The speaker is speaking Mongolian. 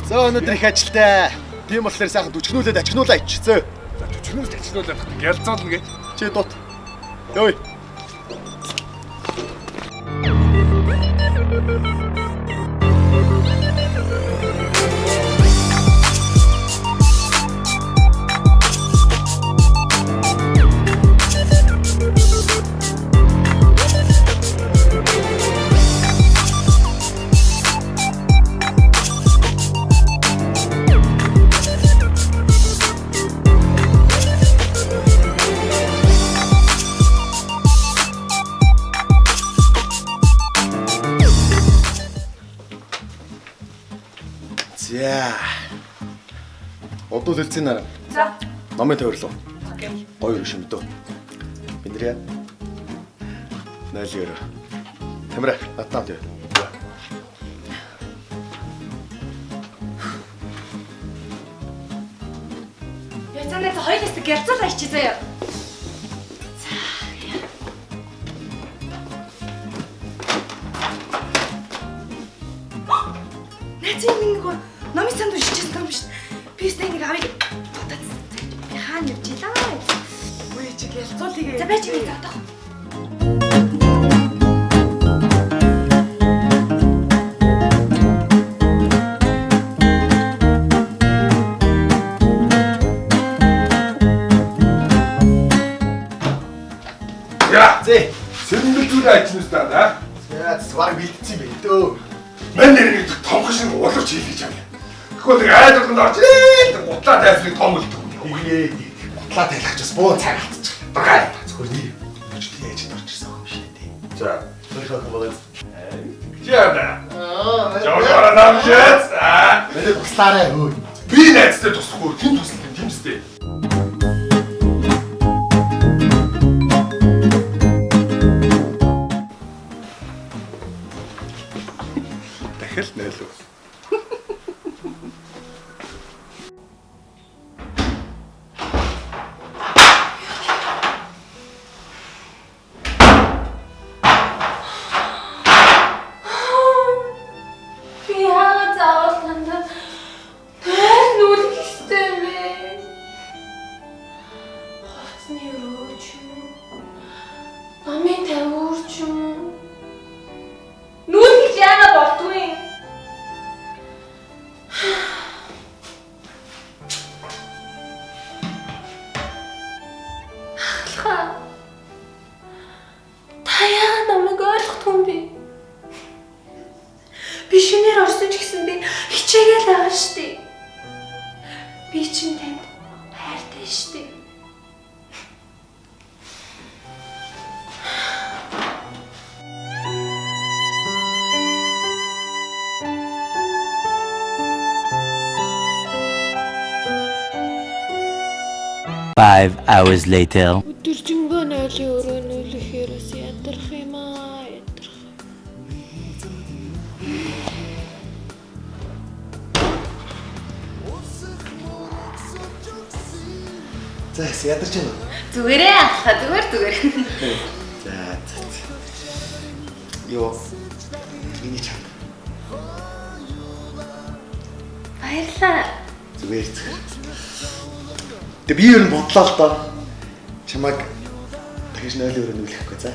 За өнөөдөр их ажилтай. Тийм болохоор сайхан төчгнүүлээд ачгнуулаа ичцээ. За төчгнүүлээд ачгнуулаад гялцуулна гэж. Чи дут. Йой. За. Одол хэлцэн нараа. За. Номын тойрлоо. Окей. Гоё юм шүү дээ. Биндрээ. 0-2. Тэмрэ, натнаа тий. Яцаанаа хоёр хэсэг гялцуулаа ичээ заяа. Нацийн нэг номын санд уншижсэн юм шүү. Би өстэй нэг авыг дутаад би хаана явж илаа. Үгүй чи гялцуулъя. За байж би заадах. Яа, зэ. Сэрэмжлүүлээ ажнаас даа. За, свар бэлдсэн юм дөө. Мэн нэр томхон шиг улууч хийлгэж байгаа. Тэгвэл нэг айдуулганд орж ирээ. Гутлаа тайсныг том үлдэх юм. Үгүй ээ. Гутлаа тайлахчаас буу цаг хатчих. Багай. Зөвхөн нэр бүжтэй яаж орж ирсэн юм шиг дээ. За. Тэрхүү хүмүүс. Яа. Жоо намжээс. Нэр туслаарай өө. Би найзтай туслахгүй. Тин туслах юм тэмстэй. Дахил нэлүү. Би яагаад заавал тандаа тэр нүлэх ёстой юм бэ? Хоцны өрөөч юм. Намын тавиурч юм. Нүлэх яагаад болдгүй юм? Ахлаа. Та яагаад намайг ойлгохгүй юм бэ? Би шинээр орсон ч гэсэн би хичээгээл байгаа штеп. Би чинь танд хайртай штеп. Five hours later. Өдөржингөө нойлын өрөө нүүлэхээр бас ядрах юм аа, ядрах. За, ядарч байна уу? Зүгээрээ ахлаа зүгээр. За. Йоо. Миний чам. Баярлалаа. Зүгээр. Тэг би ер нь бодлоо л доо. Чамайг дахиж 0-2 нүүлэхгүй за.